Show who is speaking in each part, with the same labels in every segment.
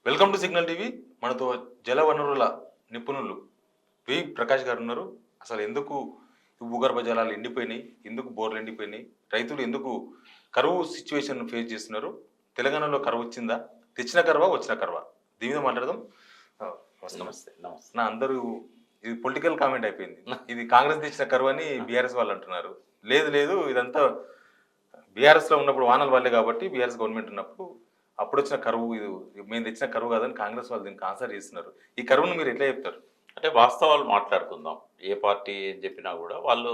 Speaker 1: Welcome to signal TV. మనతో జల వనరుల నిపుణులు ప్రకాష్ గారు ఉన్నారు. అసలు ఎందుకు ఈ భూగర్భ జలాలు ఎండిపోయినాయి, ఎందుకు బోర్లు ఎండిపోయినాయి, రైతులు ఎందుకు కరువు సిచ్యువేషన్ ఫేస్ చేస్తున్నారు, తెలంగాణలో కరువు వచ్చిందా, తెచ్చిన కరువా వచ్చిన కరువా, దీని మీద మాట్లాడదాం. ఆ,
Speaker 2: నమస్తే నమస్తే.
Speaker 1: నా అందరూ ఇది పొలిటికల్ కామెంట్ అయిపోయింది. ఇది కాంగ్రెస్ తెచ్చిన కరువు అని బీఆర్ఎస్ వాళ్ళు అంటున్నారు. లేదు లేదు, ఇదంతా బీఆర్ఎస్లో ఉన్నప్పుడు వానలు వాళ్ళే కాబట్టి, బీఆర్ఎస్ గవర్నమెంట్ ఉన్నప్పుడు అప్పుడు వచ్చిన కరువు, ఇది మేము తెచ్చిన కరువు కాదని కాంగ్రెస్ వాళ్ళు దీనికి ఆన్సర్ చేస్తున్నారు. ఈ కరువును మీరు ఎట్లా చెప్తారు?
Speaker 2: అంటే వాస్తవాలు మాట్లాడుకుందాం. ఏ పార్టీ ఏం చెప్పినా కూడా వాళ్ళు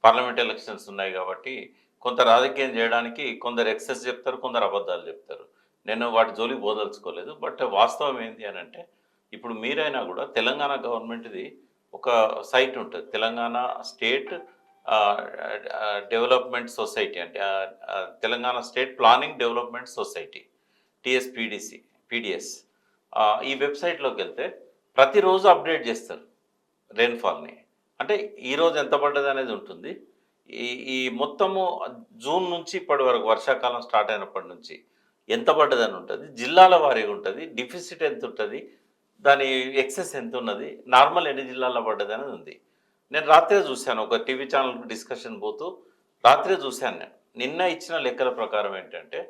Speaker 2: పార్లమెంట్ ఎలక్షన్స్ ఉన్నాయి కాబట్టి కొంత రాజకీయం చేయడానికి కొందరు ఎక్సెస్ చెప్తారు, కొందరు అబద్ధాలు చెప్తారు. నేను వాటి జోలికి పోదలుచుకోలేదు. బట్ వాస్తవం ఏంటి అని అంటే, ఇప్పుడు మీరైనా కూడా తెలంగాణ గవర్నమెంట్ది ఒక సైట్ ఉంటుంది, తెలంగాణ స్టేట్ డెవలప్మెంట్ సొసైటీ, అంటే Telangana state planning development society, TSPDC PDS. ఈ వెబ్సైట్లోకి వెళ్తే ప్రతిరోజు అప్డేట్ చేస్తారు రెయిన్ఫాల్ని. అంటే ఈరోజు ఎంత పడ్డది అనేది ఉంటుంది. ఈ ఈ మొత్తము జూన్ నుంచి ఇప్పటి వరకు వర్షాకాలం స్టార్ట్ అయినప్పటి నుంచి ఎంత పడ్డదని ఉంటుంది, జిల్లాల వారీగా ఉంటుంది, డిఫిసిట్ ఎంత ఉంటుంది, దాని ఎక్సెస్ ఎంత ఉన్నది, నార్మల్ ఎన్ని జిల్లాల్లో పడ్డది అనేది ఉంది. నేను రాత్రే చూశాను, ఒక టీవీ ఛానల్ డిస్కషన్ పోతూ రాత్రే చూశాను. నేను నిన్న ఇచ్చిన లెక్కల ప్రకారం ఏంటంటే,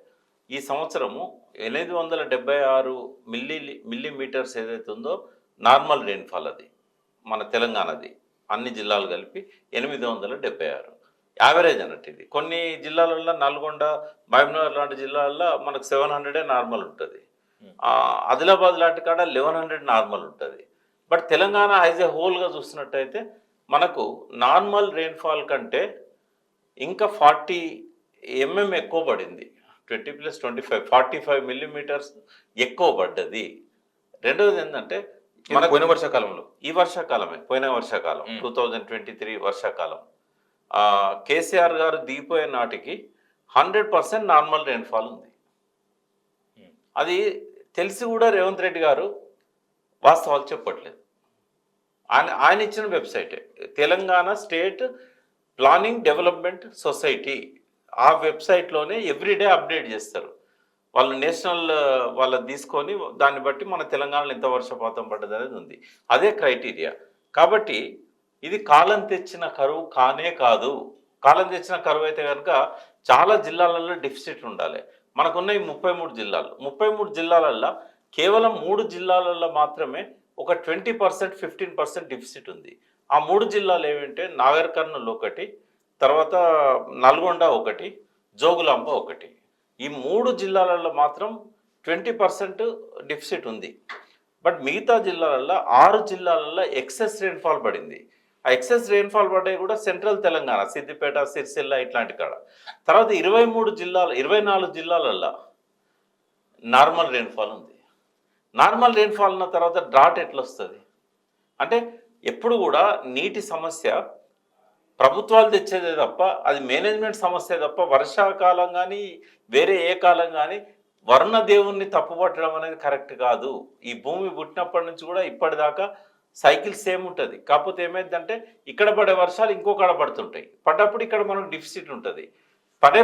Speaker 2: ఈ సంవత్సరము 876 మిల్లీమీటర్స్ ఏదైతే ఉందో నార్మల్ రెయిన్ఫాల్, అది మన తెలంగాణది అన్ని జిల్లాలు కలిపి 876 యావరేజ్ అన్నట్టు. ఇది కొన్ని జిల్లాలలో నల్గొండ, మహబూబ్నగర్ లాంటి జిల్లాల్లో మనకు 700 నార్మల్ ఉంటుంది. ఆదిలాబాద్ లాంటి కాడ 1100 నార్మల్ ఉంటుంది. బట్ తెలంగాణ యాజ్ ఏ హోల్గా చూస్తున్నట్టయితే మనకు నార్మల్ రెయిన్ఫాల్ కంటే ఇంకా 40 ఎక్కువ పడింది. 20+25 45 మిల్లీమీటర్స్ ఎక్కువ పడ్డది. రెండవది ఏంటంటే,
Speaker 1: మన పోయిన వర్షాకాలంలో,
Speaker 2: ఈ వర్షాకాలమే, పోయిన వర్షాకాలం 2023 వర్షాకాలం కేసీఆర్ గారు దిగిపోయే నాటికి 100% నార్మల్ రెయిన్ఫాల్ ఉంది. అది తెలిసి కూడా రేవంత్ రెడ్డి గారు వాస్తవాలు చెప్పట్లేదు. ఆయన ఇచ్చిన వెబ్సైటే Telangana state planning development society. ఆ వెబ్సైట్లోనే ఎవ్రీడే అప్డేట్ చేస్తారు వాళ్ళు. నేషనల్ వాళ్ళని తీసుకొని దాన్ని బట్టి మన తెలంగాణలో ఎంత వర్షపాతం పడ్డది అనేది ఉంది. అదే క్రైటీరియా. కాబట్టి ఇది కాలం తెచ్చిన కరువు కానే కాదు. కాలం తెచ్చిన కరువు అయితే కనుక చాలా జిల్లాలలో డెఫిసిట్ ఉండాలి. మనకున్న ఈ 33 జిల్లాలు, 33 జిల్లాలల్లో కేవలం 3 జిల్లాలలో మాత్రమే ఒక 20% 15% డెఫిసిట్ ఉంది. ఆ 3 జిల్లాలు ఏమంటే నాగర్ కర్నూల్ ఒకటి, తర్వాత నల్గొండ ఒకటి, జోగులాంబ ఒకటి. ఈ 3 జిల్లాలలో మాత్రం 20% డెఫిసిట్ ఉంది. బట్ మిగతా జిల్లాలలో 6 జిల్లాలలో ఎక్సెస్ రెయిన్ఫాల్ పడింది. ఆ ఎక్సెస్ రెయిన్ఫాల్ పడ్డాయి కూడా సెంట్రల్ తెలంగాణ, సిద్దిపేట, సిరిసిల్ల ఇట్లాంటి కాడ. తర్వాత 24 జిల్లాలలో నార్మల్ రెయిన్ఫాల్ ఉంది. నార్మల్ రెయిన్ఫాల్ ఉన్న తర్వాత డ్రాట్ ఎట్లా వస్తుంది అంటే, ఎప్పుడు కూడా నీటి సమస్య ప్రభుత్వాలు తెచ్చేదే తప్ప, అది మేనేజ్మెంట్ సమస్య తప్ప, వర్షాకాలం కానీ వేరే ఏ కాలం కానీ వర్ణదేవుణ్ణి తప్పుపట్టడం అనేది కరెక్ట్ కాదు. ఈ భూమి పుట్టినప్పటి నుంచి కూడా ఇప్పటిదాకా సైకిల్ సేమ్ ఉంటుంది. కాకపోతే ఏమైందంటే, ఇక్కడ పడే వర్షాలు ఇంకొకడ పడుతుంటాయి. పడ్డప్పుడు ఇక్కడ మనకు డిఫిసిట్ ఉంటుంది. పడే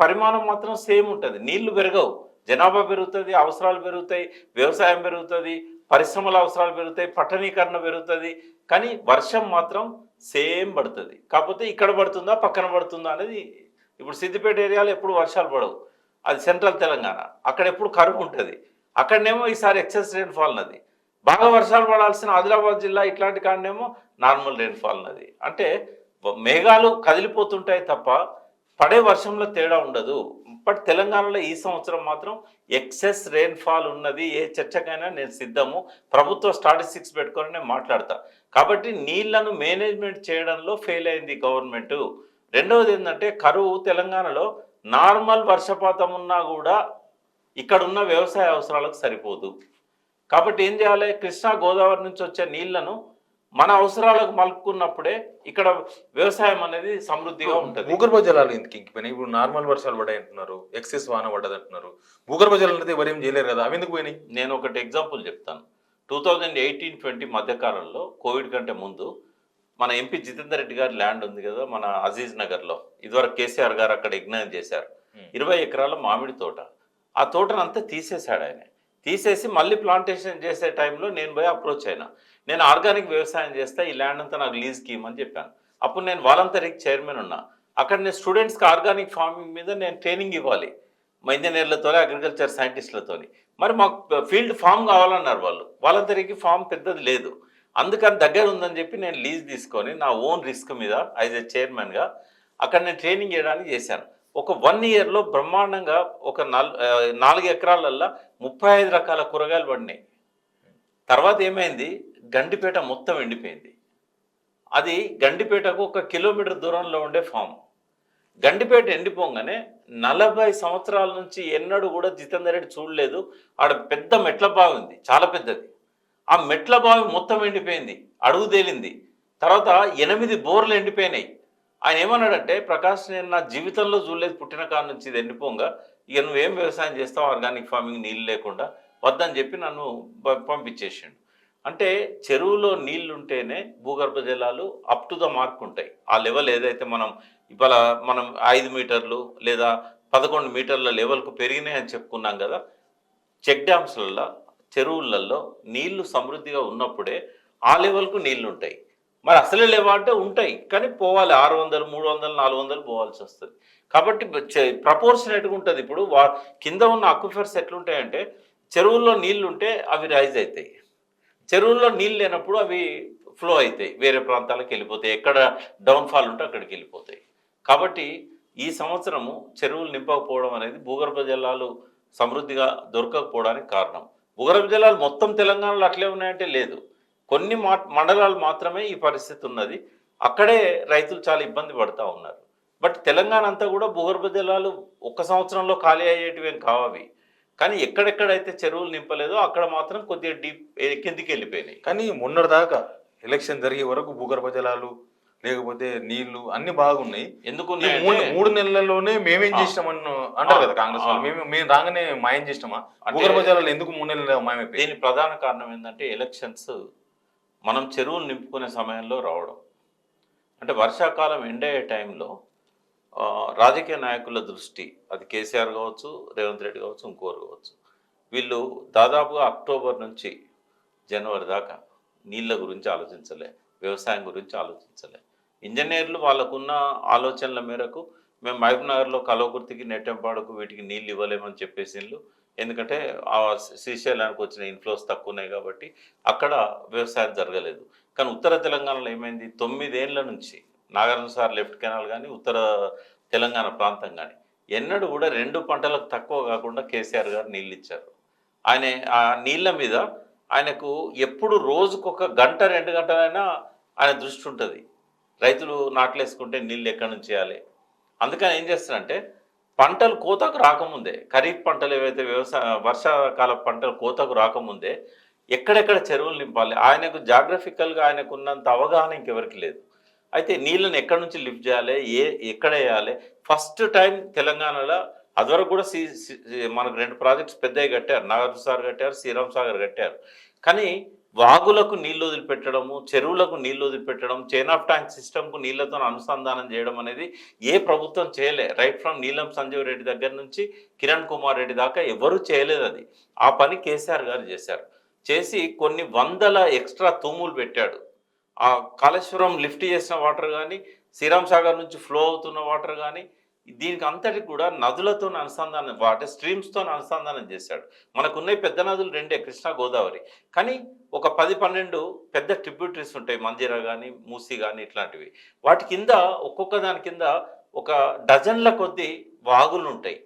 Speaker 2: పరిమాణం మాత్రం సేమ్ ఉంటుంది. నీళ్లు పెరగవు, జనాభా పెరుగుతుంది, అవసరాలు పెరుగుతాయి, వ్యవసాయం పెరుగుతుంది, పరిశ్రమల అవసరాలు పెరుగుతాయి, పట్టణీకరణ పెరుగుతుంది. కానీ వర్షం మాత్రం సేమ్ పడుతుంది. కాకపోతే ఇక్కడ పడుతుందా పక్కన పడుతుందా అనేది. ఇప్పుడు సిద్దిపేట ఏరియాలో ఎప్పుడు వర్షాలు పడవు, అది సెంట్రల్ తెలంగాణ. అక్కడ ఎప్పుడు కరువు ఉంటుంది. అక్కడనేమో ఈసారి ఎక్సెస్ రెయిన్ఫాల్ ఉన్నది. బాగా వర్షాలు పడాల్సిన ఆదిలాబాద్ జిల్లా ఇట్లాంటి కాడనేమో నార్మల్ రెయిన్ఫాల్ ఉన్నది. అంటే మేఘాలు కదిలిపోతుంటాయి తప్ప పడే వర్షంలో తేడా ఉండదు. బట్ తెలంగాణలో ఈ సంవత్సరం మాత్రం ఎక్సెస్ రెయిన్ఫాల్ ఉన్నది. ఏ చర్చకైనా నేను సిద్ధము. ప్రభుత్వ స్టాటిస్టిక్స్ పెట్టుకొని నేను మాట్లాడతా. కాబట్టి నీళ్లను మేనేజ్మెంట్ చేయడంలో ఫెయిల్ అయింది గవర్నమెంట్. రెండవది ఏంటంటే, కరువు తెలంగాణలో నార్మల్ వర్షపాతం ఉన్నా కూడా ఇక్కడున్న వ్యవసాయ అవసరాలకు సరిపోదు. కాబట్టి ఏం చేయాలి, కృష్ణా గోదావరి నుంచి వచ్చే నీళ్లను మన అవసరాలకు మలుపుకున్నప్పుడే ఇక్కడ వ్యవసాయం అనేది సమృద్ధిగా ఉంటుంది.
Speaker 1: భూగర్భ జలాలు ఎందుకు ఇంకిపోయినాయి? ఇప్పుడు నార్మల్ వర్షాలు పడ్డాయి అంటున్నారు, ఎక్సెస్ వాన పడ్డది అంటున్నారు. భూగర్భ జలాలు అయితే ఎవరు ఏం చేయలేరు కదా, అవి ఎందుకు పోయినాయి?
Speaker 2: నేను ఒకటి ఎగ్జాంపుల్ చెప్తాను. 2018-20 మధ్యకాలంలో, కోవిడ్ కంటే ముందు, మన ఎంపీ జితేందర్ రెడ్డి గారి ల్యాండ్ ఉంది కదా మన అజీజ్ నగర్లో. ఇదివరకు కేసీఆర్ గారు అక్కడ యజ్ఞం చేశారు. 20 ఎకరాల మామిడి తోట. ఆ తోటనంతా తీసేశాడు ఆయన. తీసేసి మళ్ళీ ప్లాంటేషన్ చేసే టైంలో నేను పోయి అప్రోచ్ అయినా. నేను ఆర్గానిక్ వ్యవసాయం చేస్తా, ఈ ల్యాండ్ అంతా నాకు లీజ్కి ఇవ్వమని చెప్పాను. అప్పుడు నేను వాలంటరీకి చైర్మన్ ఉన్నా. అక్కడ నేను స్టూడెంట్స్కి ఆర్గానిక్ ఫార్మింగ్ మీద నేను ట్రైనింగ్ ఇవ్వాలి, మా ఇంజనీర్లతో, అగ్రికల్చర్ సైంటిస్టులతోని. మరి మాకు ఫీల్డ్ ఫామ్ కావాలన్నారు వాళ్ళు. వాలంటరీకి ఫామ్ పెద్దది లేదు, అందుకని దగ్గర ఉందని చెప్పి నేను లీజ్ తీసుకొని నా ఓన్ రిస్క్ మీద యాజ్ ఏ చైర్మన్గా అక్కడ నేను ట్రైనింగ్ చేయడానికి చేశాను. ఒక 1 ఇయర్లో బ్రహ్మాండంగా ఒక 4 ఎకరాలల్లో 35 రకాల కూరగాయలు పడినాయి. తర్వాత ఏమైంది, గండిపేట మొత్తం ఎండిపోయింది. అది గండిపేటకు 1 కిలోమీటర్ దూరంలో ఉండే ఫామ్. గండిపేట ఎండిపోగానే 40 సంవత్సరాల నుంచి ఎన్నడూ కూడా జితేందర్ రెడ్డి చూడలేదు. ఆడ పెద్ద మెట్ల బావి ఉంది, చాలా పెద్దది. ఆ మెట్ల బావి మొత్తం ఎండిపోయింది, అడుగు తేలింది. తర్వాత 8 బోర్లు ఎండిపోయినాయి. ఆయన ఏమన్నాడంటే, ప్రకాష్ నేను నా జీవితంలో చూడలేదు పుట్టిన కాడ నుంచి ఇది ఎండిపోగా, ఇక నువ్వేం వ్యవసాయం చేస్తావు ఆర్గానిక్ ఫార్మింగ్ నీళ్ళు లేకుండా, వద్దని చెప్పి నన్ను పంపించేసిండు. అంటే చెరువులో నీళ్లు ఉంటేనే భూగర్భ జలాలు అప్ టు ద మార్క్ ఉంటాయి. ఆ లెవెల్ ఏదైతే ఇవాళ మనం 5 మీటర్లు లేదా 11 మీటర్ల లెవెల్కు పెరిగినాయని చెప్పుకున్నాం కదా, చెక్ డ్యామ్స్లలో, చెరువులలో నీళ్లు సమృద్ధిగా ఉన్నప్పుడే ఆ లెవెల్కు నీళ్లు ఉంటాయి. మరి అసలే లేవా అంటే ఉంటాయి, కానీ పోవాలి 600, 300, 400 పోవాల్సి వస్తుంది. కాబట్టి ప్రపోర్షనేట్గా ఉంటుంది. ఇప్పుడు కింద ఉన్న అక్విఫర్స్ ఎట్లుంటాయంటే, చెరువుల్లో నీళ్లు ఉంటే అవి రైజ్ అవుతాయి, చెరువుల్లో నీళ్ళు లేనప్పుడు అవి ఫ్లో అవుతాయి, వేరే ప్రాంతాలకు వెళ్ళిపోతాయి, ఎక్కడ డౌన్ఫాల్ ఉంటే అక్కడికి వెళ్ళిపోతాయి. కాబట్టి ఈ సంవత్సరము చెరువులు నింపకపోవడం అనేది భూగర్భ జలాలు సమృద్ధిగా దొరకకపోవడానికి కారణం. భూగర్భ జలాలు మొత్తం తెలంగాణలో అట్లే ఉన్నాయంటే లేదు, కొన్ని మండలాలు మాత్రమే ఈ పరిస్థితి ఉన్నది. అక్కడే రైతులు చాలా ఇబ్బంది పడుతూ ఉన్నారు. బట్ తెలంగాణ అంతా కూడా భూగర్భ జలాలు 1 సంవత్సరంలో ఖాళీ అయ్యేటివేం కావవి. కానీ ఎక్కడెక్కడైతే చెరువులు నింపలేదో అక్కడ మాత్రం కొద్దిగా డీప్ కిందికి వెళ్ళిపోయినాయి.
Speaker 1: కానీ మొన్నటిదాకా ఎలక్షన్ జరిగే వరకు భూగర్భ జలాలు లేకపోతే నీళ్లు అన్ని బాగున్నాయి.
Speaker 2: ఎందుకు
Speaker 1: ఈ 3 నెలల్లోనే మేమేం చేసినామని అంటారు కదా కాంగ్రెస్ వాళ్ళు. మేము రాగానే మాయం చేసినామా? భూగర్భ జలాలు ఎందుకు 3 నెలలు మాయమైపోయి?
Speaker 2: దీని ప్రధాన కారణం ఏంటంటే, ఎలక్షన్స్ మనం చెరువులు నింపుకునే సమయంలో రావడం. అంటే వర్షాకాలం ఎండ్ అయ్యే టైంలో రాజకీయ నాయకుల దృష్టి, అది కేసీఆర్ కావచ్చు, రేవంత్ రెడ్డి కావచ్చు, ఇంకోరు కావచ్చు, వీళ్ళు దాదాపుగా అక్టోబర్ నుంచి జనవరి దాకా నీళ్ళ గురించి ఆలోచించలే, వ్యవసాయం గురించి ఆలోచించలే. ఇంజనీర్లు వాళ్ళకున్న ఆలోచనల మేరకు మేము మహబూబ్నగర్లో కల్వకుర్తికి, నెట్టెంపాడుకు వీటికి నీళ్ళు ఇవ్వలేమని చెప్పేసిండ్రు. ఎందుకంటే ఆ శ్రీశైలానికి వచ్చిన ఇన్ఫ్లోస్ తక్కువ ఉన్నాయి కాబట్టి అక్కడ వ్యవసాయం జరగలేదు. కానీ ఉత్తర తెలంగాణలో ఏమైంది, 9 ఏళ్ల నుంచి నాగార్జున సార్ లెఫ్ట్ కెనాల్ కానీ ఉత్తర తెలంగాణ ప్రాంతం కానీ ఎన్నడూ కూడా 2 పంటలకు తక్కువ కాకుండా కేసీఆర్ గారు నీళ్ళు ఇచ్చారు. ఆయన ఆ నీళ్ళ మీద ఆయనకు ఎప్పుడు రోజుకొక గంట 2 గంటలైనా ఆయన దృష్టి ఉంటుంది. రైతులు నాట్లేసుకుంటే నీళ్ళు ఎక్కడి నుంచి చేయాలి. అందుకని ఏం చేస్తారంటే, పంటలు కోతకు రాకముందే, ఖరీఫ్ పంటలు ఏవైతే వర్షాకాల పంటలు కోతకు రాకముందే ఎక్కడెక్కడ చెరువులు నింపాలి, ఆయనకు జాగ్రఫికల్గా ఆయనకు ఉన్నంత అవగాహన ఇంకెవరికి లేదు. అయితే నీళ్ళని ఎక్కడి నుంచి లిఫ్ట్ చేయాలి, ఎక్కడ వేయాలి, ఫస్ట్ టైం తెలంగాణలో అదివరకు కూడా మనకు 2 ప్రాజెక్ట్స్ పెద్దవి కట్టారు, నాగార్జున సాగర్ కట్టారు, శ్రీరామ్ సాగర్ కట్టారు. కానీ వాగులకు నీళ్ళు వదిలిపెట్టడము, చెరువులకు నీళ్ళు వదిలిపెట్టడం, చైన్ ఆఫ్ ట్యాంక్ సిస్టమ్కు నీళ్లతో అనుసంధానం చేయడం అనేది ఏ ప్రభుత్వం చేయలే. రైట్ ఫ్రమ్ నీలం సంజీవ్ రెడ్డి దగ్గర నుంచి కిరణ్ కుమార్ రెడ్డి దాకా ఎవరూ చేయలేదు. అది ఆ పని కేసీఆర్ గారు చేశారు. చేసి కొన్ని వందల ఎక్స్ట్రా తూములు పెట్టాడు. ఆ కాళేశ్వరం లిఫ్ట్ చేసిన వాటర్ కానీ, శ్రీరామ్ సాగర్ నుంచి ఫ్లో అవుతున్న వాటర్ కానీ, దీనికి అంతటి కూడా నదులతో అనుసంధానం, వాటర్ స్ట్రీమ్స్తో అనుసంధానం చేశాడు. మనకున్న పెద్ద నదులు 2, కృష్ణా, గోదావరి. కానీ ఒక 10-12 పెద్ద ట్రిబ్యూటరీస్ ఉంటాయి, మంజీరా కానీ, మూసీ కానీ, ఇట్లాంటివి. వాటి కింద ఒక్కొక్క దాని కింద ఒక డజన్ల కొద్దీ వాగులు ఉంటాయి.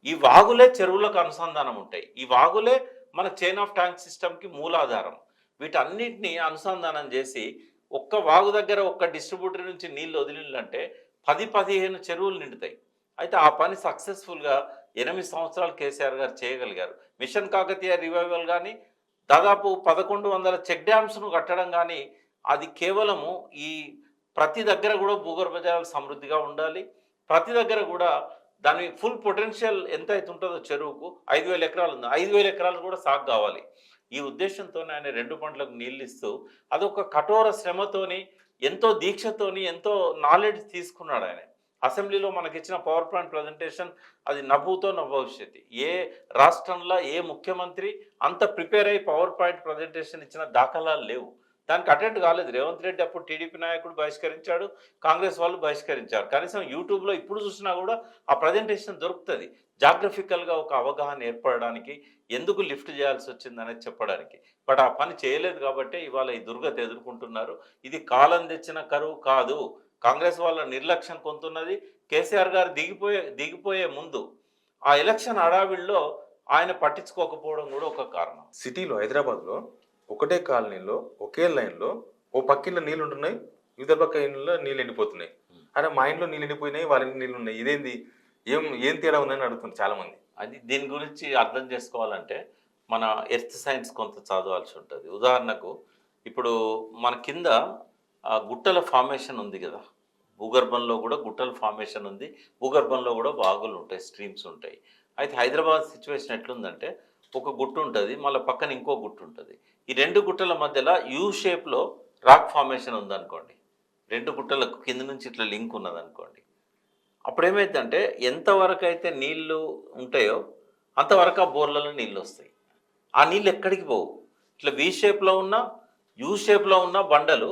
Speaker 2: ఈ వాగులే చెరువులకు అనుసంధానం ఉంటాయి. ఈ వాగులే మన చైన్ ఆఫ్ ట్యాంక్ సిస్టమ్కి మూలాధారం. వీటన్నిటిని అనుసంధానం చేసి ఒక్క వాగు దగ్గర ఒక్క డిస్ట్రిబ్యూటర్ నుంచి నీళ్ళు వదిలిందంటే 10-15 చెరువులు నిండుతాయి. అయితే ఆ పని సక్సెస్ఫుల్గా 8 సంవత్సరాలు కేసీఆర్ గారు చేయగలిగారు. మిషన్ కాకతీయ రివైవల్ కానీ, దాదాపు 1100 చెక్ డ్యామ్స్ను కట్టడం కానీ, అది కేవలము ఈ ప్రతి దగ్గర కూడా భూగర్భ జలాలు సమృద్ధిగా ఉండాలి. ప్రతి దగ్గర కూడా దాని ఫుల్ పొటెన్షియల్ ఎంత అయితే ఉంటుందో చెరువుకు 5000 ఎకరాలు ఉంది, 5000 ఎకరాలు కూడా సాగు కావాలి. ఈ ఉద్దేశంతో ఆయన 2 పంటలకు నీళ్ళు ఇస్తూ అదొక కఠోర శ్రమతోని, ఎంతో దీక్షతోని, ఎంతో నాలెడ్జ్ తీసుకున్నాడు ఆయన. అసెంబ్లీలో మనకి ఇచ్చిన పవర్ పాయింట్ ప్రజెంటేషన్ అది నవ్వుతో నవ్వవిష్యతి. ఏ రాష్ట్రంలో ఏ ముఖ్యమంత్రి అంత ప్రిపేర్ అయ్యి పవర్ పాయింట్ ప్రజెంటేషన్ ఇచ్చిన దాఖలాలు లేవు. దానికి అటెండ్ కాలేదు రేవంత్ రెడ్డి. అప్పుడు టీడీపీ నాయకుడు బహిష్కరించాడు, కాంగ్రెస్ వాళ్ళు బహిష్కరించారు. కనీసం యూట్యూబ్లో ఇప్పుడు చూసినా కూడా ఆ ప్రజెంటేషన్ దొరుకుతుంది. జాగ్రఫికల్గా ఒక అవగాహన ఏర్పడడానికి, ఎందుకు లిఫ్ట్ చేయాల్సి వచ్చింది అనేది చెప్పడానికి. బట్ ఆ పని చేయలేదు కాబట్టి ఇవాళ ఈ దుర్గతి ఎదుర్కొంటున్నారు. ఇది కాలం తెచ్చిన కరువు కాదు, కాంగ్రెస్ వాళ్ళ నిర్లక్ష్యం కొంతున్నది. కేసీఆర్ గారు దిగిపోయే ముందు ఆ ఎలక్షన్ హడావిడిలో ఆయన పట్టించుకోకపోవడం కూడా ఒక కారణం.
Speaker 1: సిటీలో హైదరాబాద్లో ఒకటే కాలనీలో ఒకే లైన్లో ఓ పక్కిలో నీళ్ళు ఉంటున్నాయి, ఇతర పక్క ఇంట్లో నీళ్ళు ఎండిపోతున్నాయి. అరే మా ఇంట్లో నీళ్ళు ఎండిపోయినాయి, వాళ్ళ ఇంట్లో నీళ్ళు ఉన్నాయి, ఇదేంది, ఏం తేడా ఉందని అడుగుతున్నారు చాలామంది.
Speaker 2: అది దీని గురించి అర్థం చేసుకోవాలంటే మన ఎర్త్ సైన్స్ కొంత చదవాల్సి ఉంటుంది. ఉదాహరణకు ఇప్పుడు మన కింద గుట్టల ఫార్మేషన్ ఉంది కదా, భూగర్భంలో కూడా గుట్టల ఫార్మేషన్ ఉంది, భూగర్భంలో కూడా వాగులు ఉంటాయి, స్ట్రీమ్స్ ఉంటాయి. అయితే హైదరాబాద్ సిచ్యువేషన్ ఎట్లుందంటే ఒక గుట్టు ఉంటుంది, మళ్ళీ పక్కన ఇంకో గుట్టు ఉంటుంది. ఈ రెండు గుట్టల మధ్యలో యూ షేప్లో రాక్ ఫార్మేషన్ ఉందనుకోండి, రెండు గుట్టలకు కింద నుంచి ఇట్లా లింక్ ఉన్నదనుకోండి. అప్పుడు ఏమైందంటే ఎంతవరకు అయితే నీళ్లు ఉంటాయో అంతవరకు ఆ బోర్లలో నీళ్ళు వస్తాయి. ఆ నీళ్ళు ఎక్కడికి పోవు. ఇట్లా వి షేప్లో ఉన్న యూ షేప్లో ఉన్న బండలు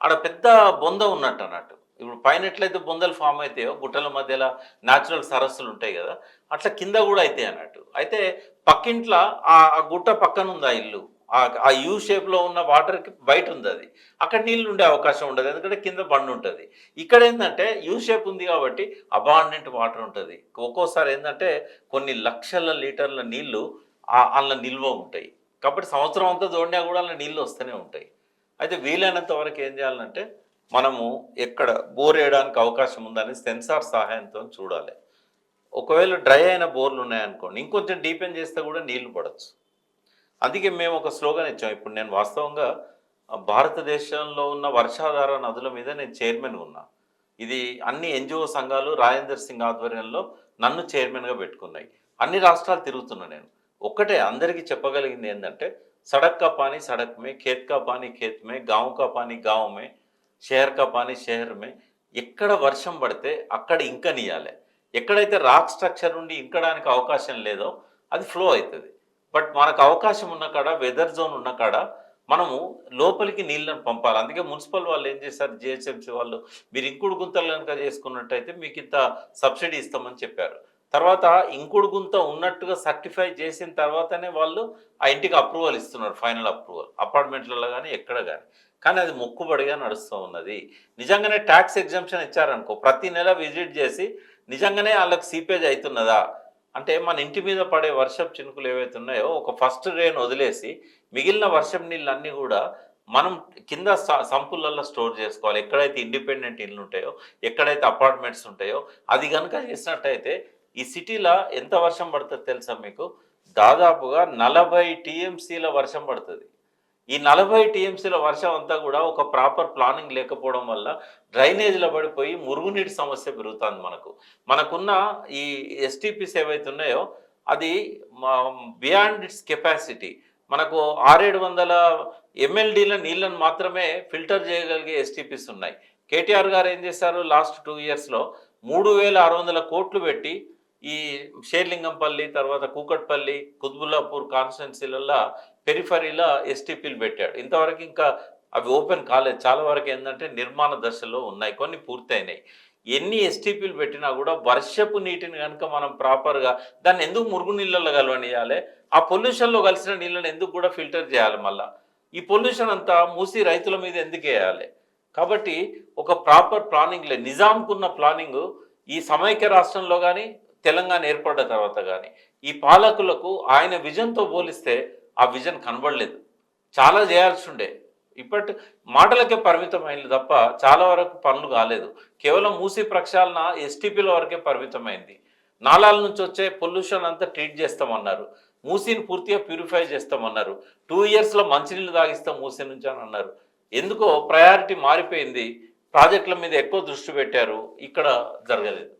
Speaker 2: ఆడ పెద్ద బొంద ఉన్నట్టు అన్నట్టు. ఇప్పుడు పైన ఎట్లయితే బొందలు ఫామ్ అవుతాయో గుట్టల మధ్యలో న్యాచురల్ సరస్సులు ఉంటాయి కదా, అట్లా కింద కూడా అవుతాయి అన్నట్టు. అయితే పక్కింట్లో ఆ గుట్ట పక్కన ఉంది ఆ ఇల్లు, ఆ యూ షేప్లో ఉన్న వాటర్కి బయట ఉంది, అది అక్కడ నీళ్ళు ఉండే అవకాశం ఉండదు, ఎందుకంటే కింద బండి ఉంటుంది. ఇక్కడ ఏంటంటే యూ షేప్ ఉంది కాబట్టి అబాండెంట్ వాటర్ ఉంటుంది. ఒక్కోసారి ఏంటంటే కొన్ని లక్షల లీటర్ల నీళ్లు అందులో నిల్వ ఉంటాయి. కాబట్టి సంవత్సరం అంతా తోడినా కూడా అందులో నీళ్ళు వస్తూనే ఉంటాయి. అయితే వీలైనంత వరకు ఏం చేయాలంటే మనము ఎక్కడ బోర్ వేయడానికి అవకాశం ఉందని సెన్సార్ సహాయంతో చూడాలి. ఒకవేళ డ్రై అయిన బోర్లు ఉన్నాయనుకోండి, ఇంకొంచెం డీపెన్ చేస్తే కూడా నీళ్లు పడవచ్చు. అందుకే మేము ఒక స్లోగన్ ఇచ్చాం. ఇప్పుడు నేను వాస్తవంగా భారతదేశంలో ఉన్న వర్షాధార నదుల మీద నేను చైర్మన్ ఉన్నా. ఇది అన్ని ఎన్జిఓ సంఘాలు రాజేందర్ సింగ్ ఆధ్వర్యంలో నన్ను చైర్మన్గా పెట్టుకున్నాయి. అన్ని రాష్ట్రాలు తిరుగుతున్నా నేను. ఒక్కటే అందరికీ చెప్పగలిగింది ఏంటంటే సడక్ కా పానీ సడక్ మే, ఖేత్ కా పానీ ఖేత్ మే, గాँव కా పానీ గాँव మే, షహర్ కా పానీ షహర్ మే. ఎక్కడ వర్షం పడితే అక్కడ ఇంకనియాలి. ఎక్కడైతే రాక్ స్ట్రక్చర్ ఉండి ఇంకడానికి అవకాశం లేదో అది ఫ్లో అవుతుంది. బట్ మనకు అవకాశం ఉన్న కాడ, వెదర్ జోన్ ఉన్న కాడ మనము లోపలికి నీళ్ళని పంపాలి. అందుకే మున్సిపల్ వాళ్ళు ఏం చేశారు, జిహెచ్ఎంసీ వాళ్ళు, మీరు ఇంకుడు గుంతలు కనుక చేసుకున్నట్టయితే మీకు ఇంత సబ్సిడీ ఇస్తామని చెప్పారు. తర్వాత ఇంకుడు గుంత ఉన్నట్టుగా సర్టిఫై చేసిన తర్వాతనే వాళ్ళు ఆ ఇంటికి అప్రూవల్ ఇస్తున్నారు, ఫైనల్ అప్రూవల్, అపార్ట్మెంట్లలో కానీ ఎక్కడ కానీ అది మొక్కుబడిగా నడుస్తూ ఉన్నది. నిజంగానే ట్యాక్స్ ఎగ్జంప్షన్ ఇచ్చారనుకో, ప్రతి నెల విజిట్ చేసి నిజంగానే వాళ్ళకి సీపేజ్ అవుతున్నదా అంటే, మన ఇంటి మీద పడే వర్షపు చినుకులు ఏవైతే ఉన్నాయో ఒక ఫస్ట్ రెయిన్ వదిలేసి మిగిలిన వర్షం నీళ్ళు అన్నీ కూడా మనం కింద సంపులలో స్టోర్ చేసుకోవాలి. ఎక్కడైతే ఇండిపెండెంట్ ఇళ్ళు ఉంటాయో, ఎక్కడైతే అపార్ట్మెంట్స్ ఉంటాయో, అది కనుక చేసినట్టయితే ఈ సిటీలో ఎంత వర్షం పడుతుంది తెలుసా మీకు? దాదాపుగా 40 టీఎంసీల వర్షం పడుతుంది. ఈ 40 టీఎంసీల వర్షం అంతా కూడా ఒక ప్రాపర్ ప్లానింగ్ లేకపోవడం వల్ల డ్రైనేజ్లో పడిపోయి మురుగునీటి సమస్య పెరుగుతుంది. మనకున్న ఈ ఎస్టీపీస్ ఏవైతే ఉన్నాయో అది బియాండ్ ఇట్స్ కెపాసిటీ. మనకు 600-700 ఎంఎల్డీల నీళ్ళను మాత్రమే ఫిల్టర్ చేయగలిగే ఎస్టీపీస్ ఉన్నాయి. కేటీఆర్ గారు ఏం చేశారు, లాస్ట్ 2 ఇయర్స్లో 3600 కోట్లు పెట్టి ఈ షేర్లింగంపల్లి, తర్వాత కూకట్పల్లి, కుత్బుల్లాపూర్ కాన్స్టిట్యున్సీలలో పెరిఫరీలో ఎస్టీపీలు పెట్టాడు. ఇంతవరకు ఇంకా అవి ఓపెన్ కాలేదు. చాలా వరకు ఏంటంటే నిర్మాణ దశలో ఉన్నాయి, కొన్ని పూర్తయినాయి. ఎన్ని ఎస్టీపీలు పెట్టినా కూడా వర్షపు నీటిని కనుక మనం ప్రాపర్గా దాన్ని ఎందుకు మురుగు నీళ్ళల్లో కలవనియాలి, ఆ పొల్యూషన్లో కలిసిన నీళ్ళని ఎందుకు కూడా ఫిల్టర్ చేయాలి, మళ్ళీ ఈ పొల్యూషన్ అంతా మూసి రైతుల మీద ఎందుకు వేయాలి? కాబట్టి ఒక ప్రాపర్ ప్లానింగ్ లేదు. నిజాంకున్న ప్లానింగ్ ఈ సమైక్య రాష్ట్రంలో కానీ తెలంగాణ ఏర్పడ్డ తర్వాత కానీ ఈ పాలకులకు ఆయన విజన్తో పోలిస్తే ఆ విజన్ కనబడలేదు. చాలా చేయాల్సి ఉండే, ఇప్పటి మాటలకే పరిమితమైంది తప్ప చాలా వరకు పనులు కాలేదు. కేవలం మూసి ప్రక్షాళన ఎస్టీపీల వరకే పరిమితమైంది. నాలాల నుంచి వచ్చే పొల్యూషన్ అంతా ట్రీట్ చేస్తామన్నారు, మూసిని పూర్తిగా ప్యూరిఫై చేస్తామన్నారు, 2 ఇయర్స్లో మంచినీళ్ళు తాగిస్తాం మూసి నుంచి అని అన్నారు. ఎందుకో ప్రయారిటీ మారిపోయింది, ప్రాజెక్టుల మీద ఎక్కువ దృష్టి పెట్టారు, ఇక్కడ జరగలేదు.